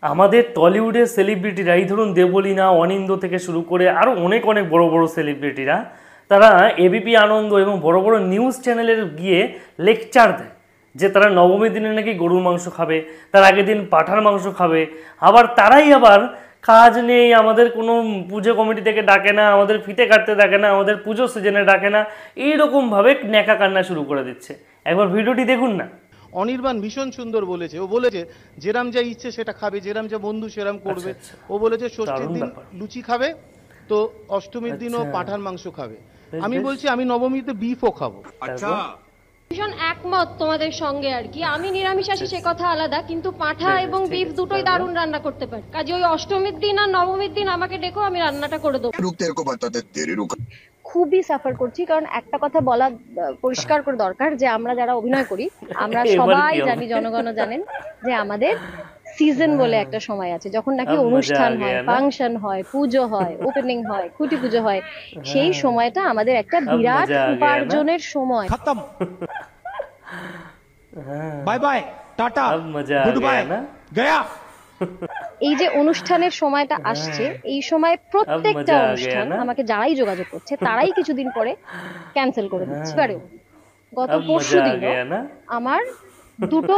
আমাদের টলিউডের সেলিব্রিটিরা এই ধরুন দেবলীনা অনিন্দ্য থেকে শুরু করে আরও অনেক অনেক বড় বড় সেলিব্রিটিরা তারা এবিপি আনন্দ এবং বড় বড় নিউজ চ্যানেলের গিয়ে লেকচার দেয় যে তারা নবমীর দিনে নাকি গরুর মাংস খাবে, তার আগের দিন পাঁঠার মাংস খাবে। আবার তারাই আবার কাজ নেই, আমাদের কোনো পুজো কমিটি থেকে ডাকে না, আমাদের ফিতে কাটতে ডাকে না, আমাদের পুজো সিজনে ডাকে না, এইরকমভাবে ন্যাকা কান্না শুরু করে দিচ্ছে। একবার ভিডিওটি দেখুন না। অনির্বাণ ভীষণ সুন্দর বলেছে, ও বলেছে যেরাম যা ইচ্ছে সেটা খাবে, যেরাম যা বন্ধু সেরাম করবে। ও বলেছে ষষ্ঠীর দিন লুচি খাবে, তো অষ্টমীর দিনও পাঁঠার মাংস খাবে। আমি বলছি আমি নবমীতে বিফও খাবো। আচ্ছা, ভীষণ একমত তোমাদের সঙ্গে আর কি। আমি নিরামিষাশী সে কথা আলাদা, কিন্তু পাঁঠা এবং বিফ দুটোই দারুণ রান্না করতে পারি। কাজে ওই অষ্টমীর দিন আর নবমীর দিন আমাকে ডেকো, আমি রান্নাটা করে দেবো। খুবই সাফার করছি, কারণ একটা কথা বলা পরিষ্কার করে দরকার যে আমরা যারা অভিনয় করি আমরা সবাই জানি, জনগণও জানেন যে আমাদের সিজন বলে একটা সময় আছে, যখন নাকি অনুষ্ঠান হয়, ফাংশন হয়, পুজো হয়, ওপেনিং হয়, খুঁটি পুজো হয়। সেই সময়টা আমাদের একটা বিরাট উপার্জনের সময়। खत्म bye bye tata goodbye गया। এই যে অনুষ্ঠানের সময়টা আসছে, এই সময় প্রত্যেকটা অনুষ্ঠান আমাকে যারাই যোগাযোগ করছে তারাই কিছুদিন পরে ক্যান্সেল করে দিচ্ছে। এবারেও গত পরশুদিন আমার দুটো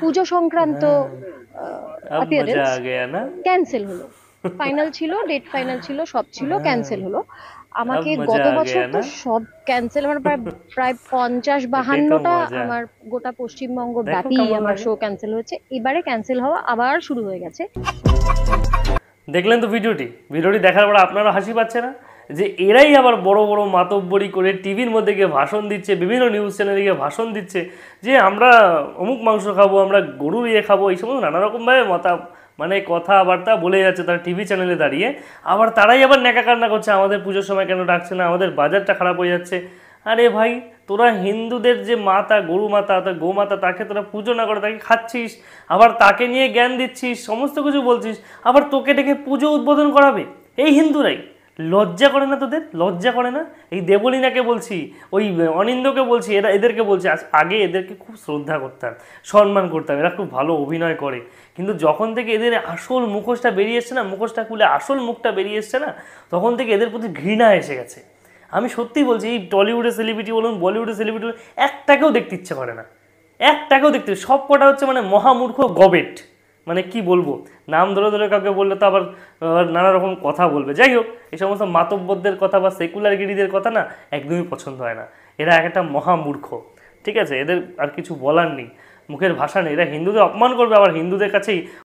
পুজো সংক্রান্ত অ্যাপিয়ারেন্স ক্যান্সেল হলো। ফাইনাল ছিল, ডেট ফাইনাল ছিল, সব ছিল, ক্যান্সেল হলো। আমাকে গত বছর তো সব ক্যান্সেল, আমার প্রায় 50-52টা আমার গোটা পশ্চিমবঙ্গ ব্যাপী আমার শো ক্যান্সেল হয়েছে। এবারে ক্যান্সেল হওয়া আবার শুরু হয়ে গেছে। দেখলেন তো ভিডিওটি দেখার পর আপনারা হাসি পাচ্ছে না? যে এরাই আবার বড় বড় মাতব্বরি করে টিভির মধ্যে গিয়ে ভাষণ দিচ্ছে, বিভিন্ন নিউজ চ্যানেলে গিয়ে ভাষণ দিচ্ছে যে আমরা অমুক মাংস খাবো, আমরা গরুর ইয়ে খাবো, এই সমস্ত নানা রকমভাবে মানে কথাবার্তা বলে যাচ্ছে তারা টিভি চ্যানেলে দাঁড়িয়ে। আবার তারাই আবার ন্যাকা কান্না করছে আমাদের পুজোর সময় কেন ডাকছে না, আমাদের বাজারটা খারাপ হয়ে যাচ্ছে। আরে ভাই, তোরা হিন্দুদের যে মাতা, গরু মাতা, গোমাতা, তাকে তোরা পুজো না করে তাকে খাচ্ছিস, আবার তাকে নিয়ে জ্ঞান দিচ্ছিস, সমস্ত কিছু বলছিস, আবার তোকে ডেকে পুজো উদ্বোধন করাবে এই হিন্দুরাই। লজ্জা করে না তোদের? লজ্জা করে না? এই দেবলীনাকে বলছি, ওই অনিন্দকে বলছি, এদেরকে বলছি, আগে এদেরকে খুব শ্রদ্ধা করতাম, সম্মান করতাম, এরা খুব ভালো অভিনয় করে। কিন্তু যখন থেকে এদের আসল মুখোশটা বেরিয়ে এসছে না, মুখোশটা খুলে আসল মুখটা বেরিয়ে এসছে না, তখন থেকে এদের প্রতি ঘৃণা এসে গেছে। আমি সত্যিই বলছি, এই টলিউডের সেলিব্রিটি বলুন, বলিউডের সেলিব্রিটি বলুন, একটাকেও দেখতে ইচ্ছে করে না, একটাকেও দেখতে। সব কটা হচ্ছে মানে মহামূর্খ গবেট, মানে কি বলবো, নাম ধরে ধরে কাউকে বললে তো আবার নানা রকম কথা বলবে। যাই হোক, এই সমস্ত মাতব্বরদের কথা বা সেকুলার গিরিদের কথা না একদমই পছন্দ হয় না। এরা একটা মহামূর্খ, ঠিক আছে? এদের আর কিছু বলার নেই, মুখের ভাষা নেই। এরা হিন্দুদের অপমান করবে, আবার হিন্দুদের কাছেই